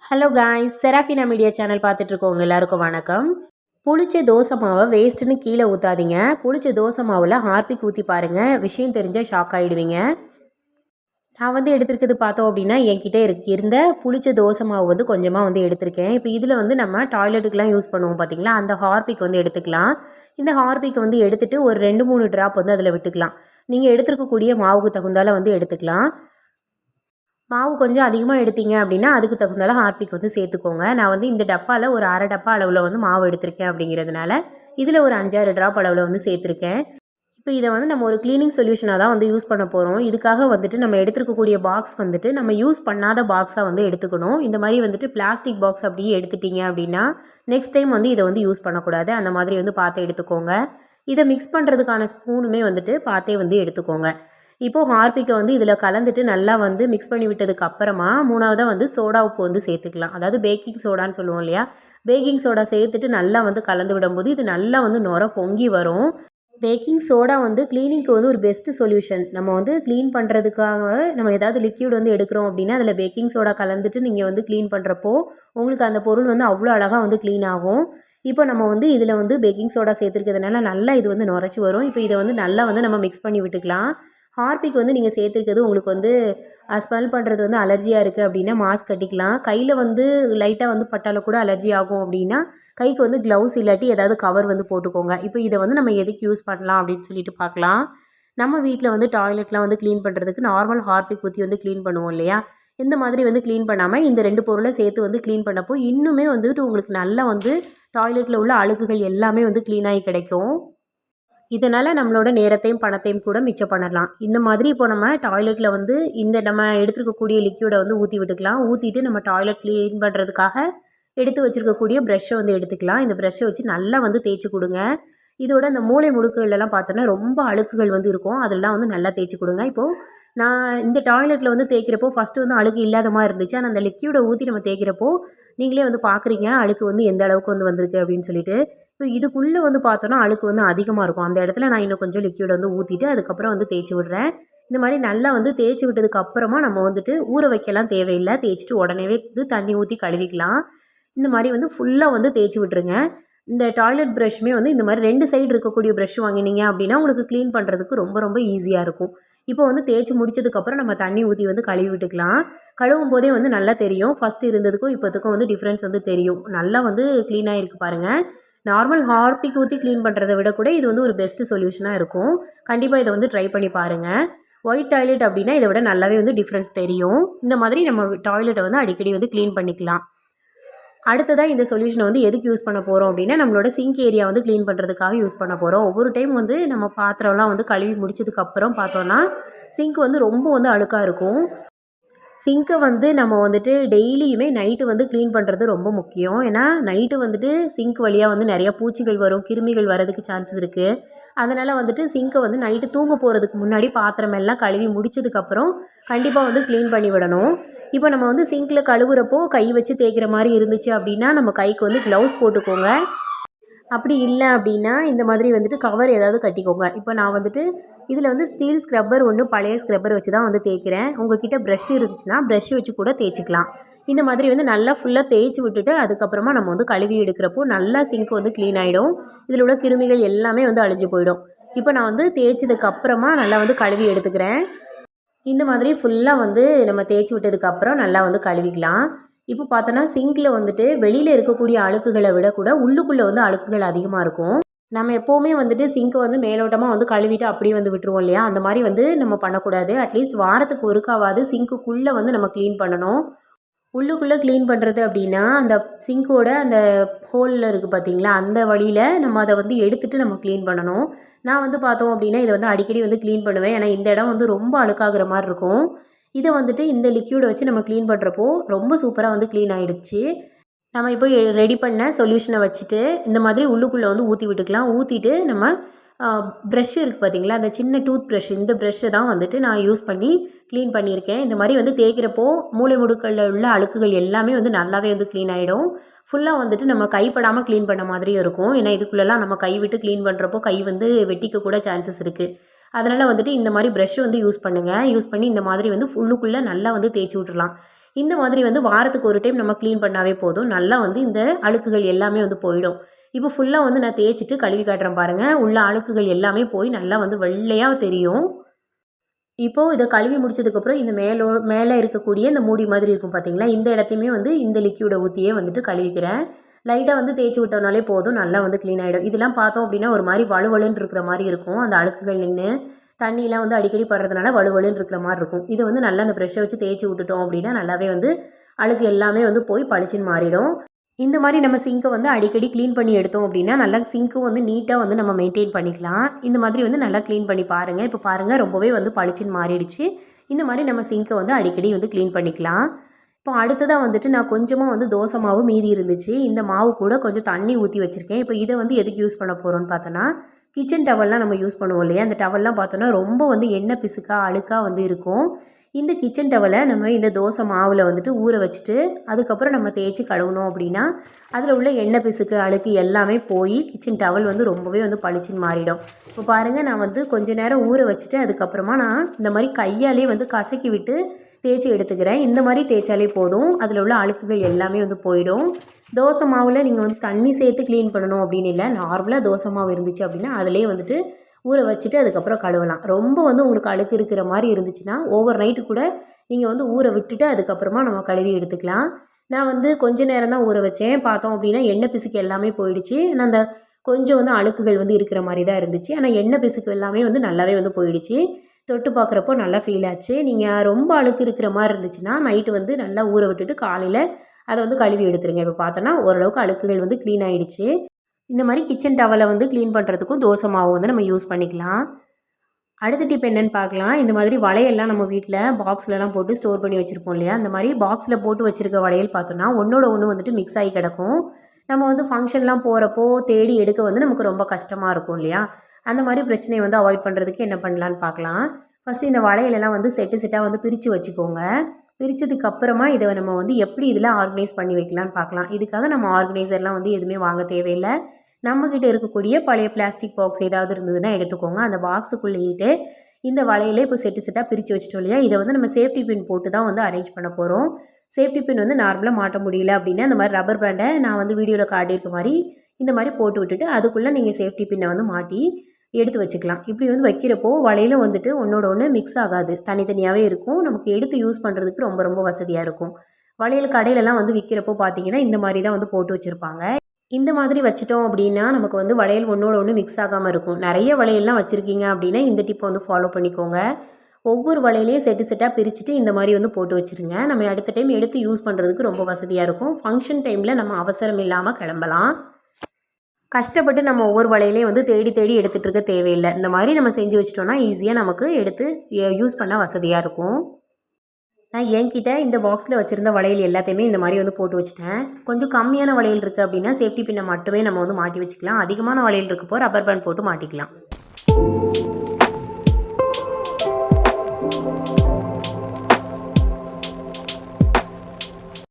Hello guys, Serafina media channel பார்த்துட்ருக்கோங்க எல்லாருக்கும் வணக்கம். புளிச்ச தோசை மாவை வேஸ்ட்டுன்னு கீழே ஊற்றாதீங்க. புளிச்ச தோசை மாவில் ஹார்பிக் ஊற்றி பாருங்கள், விஷயம் தெரிஞ்சால் ஷாக் ஆகிடுவீங்க. நான் எடுத்திருக்கிறது பார்த்தோம் அப்படின்னா என்கிட்ட இருந்த புளிச்ச தோசை மாவு கொஞ்சமாக எடுத்திருக்கேன். இப்போ இதில் நம்ம டாய்லெட்டுக்கெலாம் யூஸ் பண்ணுவோம் பார்த்தீங்களா, அந்த ஹார்பிக் எடுத்துக்கலாம். இந்த ஹார்பிக் எடுத்துகிட்டு ஒரு 2-3 ட்ராப் அதில் விட்டுக்கலாம். நீங்கள் எடுத்துருக்கக்கூடிய மாவுக்கு தகுந்தால எடுத்துக்கலாம். மாவு கொஞ்சம் அதிகமாக எடுத்தீங்க அப்படின்னா அதுக்கு தகுந்தால ஹார்பிக் சேர்த்துக்கோங்க. நான் இந்த டப்பாவில் ஒரு அரை டப்பா அளவில் மாவு எடுத்திருக்கேன் அப்படிங்கிறதுனால இதில் ஒரு 5-6 ட்ராப் அளவில் சேர்த்துருக்கேன். இப்போ இதை நம்ம ஒரு க்ளீனிங் சொல்யூஷனாக தான் யூஸ் பண்ண போகிறோம். இதுக்காக நம்ம எடுத்துருக்கக்கூடிய பாக்ஸ் நம்ம யூஸ் பண்ணாத பாக்ஸாக எடுத்துக்கணும். இந்த மாதிரி பிளாஸ்டிக் பாக்ஸ் அப்படியே எடுத்துட்டீங்க அப்படின்னா நெக்ஸ்ட் டைம் இதை யூஸ் பண்ணக்கூடாது. அந்த மாதிரி பார்த்து எடுத்துக்கோங்க. இதை மிக்ஸ் பண்ணுறதுக்கான ஸ்பூனுமே பார்த்தே எடுத்துக்கோங்க. இப்போது ஹார்பிக்கை இதில் கலந்துட்டு நல்லா மிக்ஸ் பண்ணி விட்டதுக்கு அப்புறமா மூணாவதாக சோடா உப்பு சேர்த்துக்கலாம். அதாவது பேக்கிங் சோடான்னு சொல்லுவோம் இல்லையா, பேக்கிங் சோடா சேர்த்துட்டு நல்லா கலந்து விடும்போது இது நல்லா நுர பொங்கி வரும். பேக்கிங் சோடா க்ளீனிங்க்கு ஒரு பெஸ்ட்டு சொல்யூஷன். நம்ம க்ளீன் பண்ணுறதுக்காக நம்ம ஏதாவது லிக்யூட் எடுக்கிறோம் அப்படின்னா அதில் பேக்கிங் சோடா கலந்துட்டு நீங்கள் க்ளீன் பண்ணுறப்போ உங்களுக்கு அந்த பொருள் அவ்வளோ அழகாக க்ளீன் ஆகும். இப்போ நம்ம இதில் பேக்கிங் சோடா சேர்த்துருக்கிறதுனால நல்லா இது நுரைச்சி வரும். இப்போ இதை நல்லா நம்ம மிக்ஸ் பண்ணி விட்டுக்கலாம். ஹார்பிக் நீங்கள் சேர்த்துருக்கிறது உங்களுக்கு ஸ்மெல் பண்ணுறது அலர்ஜியாக இருக்குது அப்படின்னா மாஸ்க் கட்டிக்கலாம். கையில் லைட்டாக பட்டால கூட அலர்ஜி ஆகும் அப்படின்னா கைக்கு க்ளவுஸ் இல்லாட்டி ஏதாவது கவர் போட்டுக்கோங்க. இப்போ இதை நம்ம எதுக்கு யூஸ் பண்ணலாம் அப்படின்னு சொல்லிட்டு பார்க்கலாம். நம்ம வீட்டில் டாய்லெட்லாம் க்ளீன் பண்ணுறதுக்கு நார்மல் ஹார்பிக் ஊற்றி க்ளீன் பண்ணுவோம் இல்லையா, இந்த மாதிரி க்ளீன் பண்ணாமல் இந்த 2 பொருளை சேர்த்து க்ளீன் பண்ணப்போ இன்னுமே உங்களுக்கு நல்லா டாய்லெட்டில் உள்ள அழுக்குகள் எல்லாமே க்ளீன் ஆகி கிடைக்கும். இதனால் நம்மளோட நேரத்தையும் பணத்தையும் கூட மிச்சம் பண்ணலாம். இந்த மாதிரி இப்போ நம்ம டாய்லெட்டில் இந்த நம்ம எடுத்துருக்கக்கூடிய லிக்யூடை ஊற்றி விட்டுக்கலாம். ஊற்றிட்டு நம்ம டாய்லெட் க்ளீன் பண்ணுறதுக்காக எடுத்து வச்சுருக்கக்கூடிய ப்ரெஷ்ஷை எடுத்துக்கலாம். இந்த ப்ரெஷ்ஷை வச்சு நல்லா தேய்ச்சி கொடுங்க. இதோட இந்த மூளை முடுக்குகளெல்லாம் பார்த்தோன்னா ரொம்ப அழுக்குகள் இருக்கும், அதெல்லாம் நல்லா தேய்ச்சி கொடுங்க. இப்போது நான் இந்த டாய்லெட்டில் தேய்க்கிறப்போ ஃபஸ்ட்டு அழுக்கு இல்லாத மாதிரி இருந்துச்சு. ஆனால் அந்த லிக்யூடை ஊற்றி நம்ம தேய்க்கிறப்போ நீங்களே பார்க்குறீங்க அழுக்கு எந்த அளவுக்கு வந்திருக்கு அப்படின்னு சொல்லிட்டு. இப்போ இதுக்குள்ளே பார்த்தோன்னா அழுக்கு அதிகமாக இருக்கும். அந்த இடத்துல நான் இன்னும் கொஞ்சம் லிக்யூட் ஊற்றிட்டு அதுக்கப்புறம் தேய்ச்சி விடுறேன். இந்த மாதிரி நல்லா தேய்ச்சி விட்டதுக்கு அப்புறமா நம்ம ஊற வைக்கலாம் தேவையில்லை. தேய்ச்சிட்டு உடனேவே தண்ணி ஊற்றி கழுவிக்கலாம். இந்த மாதிரி ஃபுல்லாக தேய்ச்சி விட்டுருங்க. இந்த டாய்லெட் ப்ரஷ்மே இந்த மாதிரி 2 சைடு இருக்கக்கூடிய ப்ரஷ் வாங்கினீங்க அப்படின்னா உங்களுக்கு க்ளீன் பண்ணுறதுக்கு ரொம்ப ரொம்ப ஈஸியாக இருக்கும். இப்போ தேய்ச்சி முடிச்சதுக்கப்புறம் நம்ம தண்ணி ஊற்றி கழுவி விட்டுக்கலாம். கழுவும் போதே நல்லா தெரியும், ஃபஸ்ட்டு இருந்ததுக்கும் இப்போதுக்கும் டிஃப்ரென்ஸ் தெரியும். நல்லா க்ளீனாக இருக்குது பாருங்கள். நார்மல் ஹார்பிக் ஊற்றி க்ளீன் பண்ணுறதை விட கூட இது ஒரு பெஸ்ட்டு சொல்யூஷனாக இருக்கும். கண்டிப்பாக இதை ட்ரை பண்ணி பாருங்கள். ஒயிட் டாய்லெட் அப்படின்னா இதை விட நல்லாவே டிஃப்ரென்ஸ் தெரியும். இந்த மாதிரி நம்ம டாய்லெட்டை அடிக்கடி க்ளீன் பண்ணிக்கலாம். அடுத்ததாக இந்த சொல்யூஷனை எதுக்கு யூஸ் பண்ண போகிறோம் அப்படின்னா நம்மளோட சிங்க் ஏரியா க்ளீன் பண்ணுறதுக்காக யூஸ் பண்ண போகிறோம். ஒவ்வொரு டைம் நம்ம பாத்திரம்லாம் கழுவி முடிச்சதுக்கப்புறம் பார்த்தோன்னா சிங்க் ரொம்ப அழுக்காக இருக்கும். சிங்க்கை நம்ம டெய்லியுமே நைட்டு க்ளீன் பண்ணுறது ரொம்ப முக்கியம். ஏன்னா நைட்டு சிங்க் வழியாக நிறையா பூச்சிகள் வரும், கிருமிகள் வரதுக்கு சான்சஸ் இருக்குது. அதனால் சிங்க்கை நைட்டு தூங்க போகிறதுக்கு முன்னாடி பாத்திரமெல்லாம் கழுவி முடிச்சதுக்கப்புறம் கண்டிப்பாக க்ளீன் பண்ணி விடணும். இப்போ நம்ம சிங்க்கில் கழுவுறப்போ கை வச்சு தேய்க்கிற மாதிரி இருந்துச்சு அப்படின்னா நம்ம கைக்கு க்ளவுஸ் போட்டுக்கோங்க. அப்படி இல்லை அப்படின்னா இந்த மாதிரி கவர் ஏதாவது கட்டிக்கோங்க. இப்போ நான் இதில் ஸ்டீல் ஸ்க்ரப்பர் ஒன்று பழைய ஸ்க்ரப்பர் வச்சு தான் தேய்க்கிறேன். உங்கள்கிட்ட ப்ரஷ் இருந்துச்சுன்னா ப்ரஷ் வச்சு கூட தேய்ச்சிக்கலாம். இந்த மாதிரி நல்லா ஃபுல்லாக தேய்ச்சி விட்டுட்டு அதுக்கப்புறமா நம்ம கழுவி எடுக்கிறப்போ நல்லா சிங்க் க்ளீன் ஆகிடும். இதில் உள்ள கிருமிகள் எல்லாமே அழிஞ்சு போயிடும். இப்போ நான் தேய்ச்சதுக்கப்புறமா நல்லா கழுவி எடுத்துக்கிறேன். இந்த மாதிரி ஃபுல்லாக நம்ம தேய்ச்சி விட்டதுக்கப்புறம் நல்லா கழுவிக்கலாம். இப்போ பார்த்தோன்னா சிங்கில் வெளியில் இருக்கக்கூடிய அழுக்குகளை விட கூட உள்ளுக்குள்ளே அழுக்குகள் அதிகமாக இருக்கும். நம்ம எப்போவுமே சிங்க்கை மேலோட்டமாக கழுவிட்டு அப்படியே விட்டுருவோம் இல்லையா, அந்த மாதிரி நம்ம பண்ணக்கூடாது. அட்லீஸ்ட் வாரத்துக்கு ஒருக்காவது சிங்க்குள்ளே நம்ம க்ளீன் பண்ணணும். உள்ளுக்குள்ளே க்ளீன் பண்ணுறது அப்படின்னா அந்த சிங்க்கோட அந்த ஹோலில் இருக்குது பார்த்தீங்களா, அந்த வழியில் நம்ம அதை எடுத்துகிட்டு நம்ம க்ளீன் பண்ணணும். நான் பார்த்தோம் அப்படின்னா இதை அடிக்கடி க்ளீன் பண்ணுவேன். ஏன்னா இந்த இடம் ரொம்ப அழுக்காகிற மாதிரி இருக்கும். இதை இந்த லிக்யூடை வச்சு நம்ம க்ளீன் பண்ணுறப்போ ரொம்ப சூப்பராக க்ளீன் ஆகிடுச்சு. நம்ம இப்போ ரெடி பண்ண சொல்யூஷனை வச்சுட்டு இந்த மாதிரி உள்ளுக்குள்ளே ஊற்றி விட்டுக்கலாம். ஊற்றிட்டு நம்ம ப்ரஷ் இருக்குது பார்த்தீங்களா, அந்த சின்ன டூத் ப்ரஷ், இந்த ப்ரஷ்ஷை தான் நான் யூஸ் பண்ணி க்ளீன் பண்ணியிருக்கேன். இந்த மாதிரி தேய்க்கிறப்போ மூளை முடுக்களில் உள்ள அழுக்குகள் எல்லாமே நல்லாவே க்ளீன் ஆகிடும். ஃபுல்லாக நம்ம கைப்படாமல் க்ளீன் பண்ண மாதிரியும் இருக்கும். ஏன்னா இதுக்குள்ளெல்லாம் நம்ம கை விட்டு க்ளீன் பண்ணுறப்போ கை வெட்டிக்க கூட சான்சஸ் இருக்குது. அதனால் இந்த மாதிரி ப்ரஷ் யூஸ் பண்ணுங்கள். யூஸ் பண்ணி இந்த மாதிரி உள்ளுக்குள்ளே நல்லா தேய்ச்சி விட்டுறலாம். இந்த மாதிரி வந்து வாரத்துக்கு ஒரு டைம் நம்ம க்ளீன் பண்ணாவே போதும். நல்லா வந்து இந்த அழுக்குகள் எல்லாமே வந்து போயிடும். இப்போ ஃபுல்லாக வந்து நான் தேய்ச்சிட்டு கழுவி காட்டுறேன் பாருங்கள். உள்ள அழுக்குகள் எல்லாமே போய் நல்லா வந்து வெள்ளையாக தெரியும். இப்போது இதை கழுவி முடிச்சதுக்கப்புறம் இந்த மேலே இருக்கக்கூடிய இந்த மூடி மாதிரி இருக்கும் பார்த்தீங்களா, இந்த இடத்தையுமே வந்து இந்த லிக்யூடை ஊற்றியே வந்துட்டு கழுவிக்கிறேன். லைட்டாக வந்து தேய்ச்சி விட்டோம்னாலே போதும், நல்லா வந்து க்ளீன் ஆகிடும். இதெல்லாம் பார்த்தோம் அப்படின்னா ஒரு மாதிரி வலுவலுன்னு இருக்கிற மாதிரி இருக்கும். அந்த அழுக்குகள் நின்று தண்ணியெலாம் வந்து அடிக்கடி படுறதுனால வலுவலுன்னு இருக்கிற மாதிரி இருக்கும். இதை வந்து நல்லா அந்த ப்ரெஷ்ஷை வச்சு தேய்ச்சி விட்டுட்டோம் அப்படின்னா நல்லாவே வந்து அழுக்கு எல்லாமே வந்து போய் பளிச்சுன்னு மாறிடும். இந்த மாதிரி நம்ம சிங்க்கை வந்து அடிக்கடி க்ளீன் பண்ணி எடுத்தோம் அப்படின்னா நல்லா சிங்க்கும் வந்து நீட்டாக வந்து நம்ம மெயின்டைன் பண்ணிக்கலாம். இந்த மாதிரி வந்து நல்லா க்ளீன் பண்ணி பாருங்கள். இப்போ பாருங்கள் ரொம்பவே வந்து பளிச்சுன்னு மாறிடுச்சு. இந்த மாதிரி நம்ம சிங்க்கை வந்து அடிக்கடி வந்து க்ளீன் பண்ணிக்கலாம். இப்போ அடுத்ததாக வந்துட்டு நான் கொஞ்சமாக வந்து தோசை மாவு மீதி இருந்துச்சு. இந்த மாவு கூட கொஞ்சம் தண்ணி ஊற்றி வச்சுருக்கேன். இப்போ இதை வந்து எதுக்கு யூஸ் பண்ண போகிறோன்னு பார்த்தோன்னா, கிச்சன் டவல்லாம் நம்ம யூஸ் பண்ணுவோம் இல்லையா, அந்த டவல்லாம் பார்த்தோன்னா ரொம்ப வந்து எண்ணெய் பிசுக்காக அழுக்காக வந்து இருக்கும். இந்த கிச்சன் டவலை நம்ம இந்த தோசை மாவில் வந்துட்டு ஊற வச்சுட்டு அதுக்கப்புறம் நம்ம தேய்ச்சி கழுவுனோம் அப்படின்னா அதில் உள்ள எண்ணெய் பிசுக்கு அழுக்கு எல்லாமே போய் கிச்சன் டவல் வந்து ரொம்பவே வந்து பளிச்சுன்னு மாறிடும். இப்போ பாருங்கள், நான் வந்து கொஞ்சம் நேரம் ஊற வச்சுட்டு அதுக்கப்புறமா நான் இந்த மாதிரி கையாலே வந்து கசக்கி விட்டு தேய்ச்சி எடுத்துக்கிறேன். இந்த மாதிரி தேய்ச்சாலே போதும், அதில் உள்ள அழுக்குகள் எல்லாமே வந்து போயிடும். தோசை மாவில் நீங்கள் வந்து தண்ணி சேர்த்து க்ளீன் பண்ணணும் அப்படின்னு இல்லை, நார்மலாக தோசை மாவு இருந்துச்சு அப்படின்னா அதிலே வந்துட்டு ஊற வச்சுட்டு அதுக்கப்புறம் கழுவலாம். ரொம்ப வந்து உங்களுக்கு அழுக்கு இருக்கிற மாதிரி இருந்துச்சுன்னா ஓவர் நைட்டு கூட நீங்கள் வந்து ஊற விட்டுட்டு அதுக்கப்புறமா நம்ம கழுவி எடுத்துக்கலாம். நான் வந்து கொஞ்ச நேரம் தான் ஊற வச்சேன். பார்த்தோம் அப்படின்னா எண்ணெய் பிசுக்கு எல்லாமே போயிடுச்சு. நான் அந்த கொஞ்சம் வந்து அழுக்குகள் வந்து இருக்கிற மாதிரி தான் இருந்துச்சு. ஆனால் எண்ணெய் பிசுக்கு எல்லாமே வந்து நல்லாவே வந்து போயிடுச்சு. தொட்டு பார்க்குறப்போ நல்லா ஃபீல் ஆச்சு. நீங்கள் ரொம்ப அழுக்கு இருக்கிற மாதிரி இருந்துச்சுன்னா நைட்டு வந்து நல்லா ஊற விட்டுட்டு காலையில் அதை வந்து கழுவி எடுத்துருங்க. இப்போ பார்த்தோன்னா ஓரளவுக்கு அழுக்குகள் வந்து க்ளீன் ஆகிடுச்சு. இந்த மாதிரி கிச்சன் டவலை வந்து க்ளீன் பண்ணுறதுக்கும் தோசை மாவு வந்து நம்ம யூஸ் பண்ணிக்கலாம். அடுத்த டிப் என்னென்னு பார்க்கலாம். இந்த மாதிரி வளையல்லாம் நம்ம வீட்டில் பாக்ஸ்லலாம் போட்டு ஸ்டோர் பண்ணி வச்சுருப்போம் இல்லையா, அந்த மாதிரி பாக்ஸில் போட்டு வச்சுருக்க வளையல் பார்த்தோன்னா ஒன்றோட ஒன்று வந்துட்டு மிக்ஸ் ஆகி கிடக்கும். நம்ம வந்து ஃபங்க்ஷன்லாம் போகிறப்போ தேடி எடுக்க வந்து நமக்கு ரொம்ப கஷ்டமாக இருக்கும் இல்லையா, அந்த மாதிரி பிரச்சனையை வந்து அவாய்ட் பண்ணுறதுக்கு என்ன பண்ணலான்னு பார்க்கலாம். ஃபஸ்ட்டு இந்த வளையலெல்லாம் வந்து செட்டு செட்டாக வந்து பிரித்து வச்சுக்கோங்க. பிரித்ததுக்கப்புறமா இதை நம்ம வந்து எப்படி இதில் ஆர்கனைஸ் பண்ணி வைக்கலான்னு பார்க்கலாம். இதுக்காக நம்ம ஆர்கனைசர்லாம் வந்து எதுவுமே வாங்க தேவையில்லை. நம்மக்கிட்ட இருக்கக்கூடிய பழைய பிளாஸ்டிக் பாக்ஸ் ஏதாவது இருந்ததுன்னா எடுத்துக்கோங்க. அந்த பாக்ஸுக்குள்ளேயிட்டு இந்த வளையலே இப்போ செட்டு செட்டாக பிரித்து வச்சிட்டோம் இல்லையா, இதை வந்து நம்ம சேஃப்டி பின் போட்டு தான் வந்து அரேஞ்ச் பண்ண போகிறோம். சேஃப்டி பின் வந்து நார்மலாக மாட்ட முடியல அப்படின்னா இந்த மாதிரி ரப்பர் பேண்டை நான் வந்து வீடியோவில் காட்டியிருக்க மாதிரி இந்த மாதிரி போட்டு விட்டுட்டு அதுக்குள்ளே நீங்கள் சேஃப்டி பின்னை வந்து மாட்டி எடுத்து வச்சுக்கலாம். இப்படி வந்து வைக்கிறப்போ வளையலும் வந்துட்டு ஒன்றோட ஒன்று மிக்ஸ் ஆகாது, தனித்தனியாகவே இருக்கும். நமக்கு எடுத்து யூஸ் பண்ணுறதுக்கு ரொம்ப ரொம்ப வசதியாக இருக்கும். வளையல் கடையிலலாம் வந்து விற்கிறப்போ பார்த்தீங்கன்னா இந்த மாதிரி தான் வந்து போட்டு வச்சுருப்பாங்க. இந்த மாதிரி வச்சுட்டோம் அப்படின்னா நமக்கு வந்து வளையல் ஒன்றோட ஒன்று மிக்ஸ் ஆகாமல் இருக்கும். நிறைய வளையல்லாம் வச்சுருக்கீங்க அப்படின்னா இந்த டிப்பை வந்து ஃபாலோ பண்ணிக்கோங்க. ஒவ்வொரு வளையலையும் செட்டு செட்டாக பிரிச்சுட்டு இந்த மாதிரி வந்து போட்டு வச்சுருங்க. நம்ம அடுத்த டைம் எடுத்து யூஸ் பண்ணுறதுக்கு ரொம்ப வசதியாக இருக்கும். ஃபங்க்ஷன் டைமில் நம்ம அவசரம் இல்லாமல் கிளம்பலாம். கஷ்டப்பட்டு நம்ம ஒவ்வொரு வளையலையும் வந்து தேடி தேடி எடுத்துகிட்டு இருக்க தேவையில்லை. இந்த மாதிரி நம்ம செஞ்சு வச்சிட்டோம்னா ஈஸியாக நமக்கு எடுத்து யூஸ் பண்ண வசதியாக இருக்கும். நான் என்கிட்ட இந்த பாக்ஸில் வச்சுருந்த வளையல் எல்லாத்தையுமே இந்த மாதிரி வந்து போட்டு வச்சுட்டேன். கொஞ்சம் கம்மியான வளையல் இருக்குது அப்படின்னா சேஃப்டி பின்னை மட்டுமே நம்ம வந்து மாட்டி வச்சுக்கலாம். அதிகமான வளையல் இருக்கப்போ ரப்பர் பேண்ட் போட்டு மாட்டிக்கலாம்.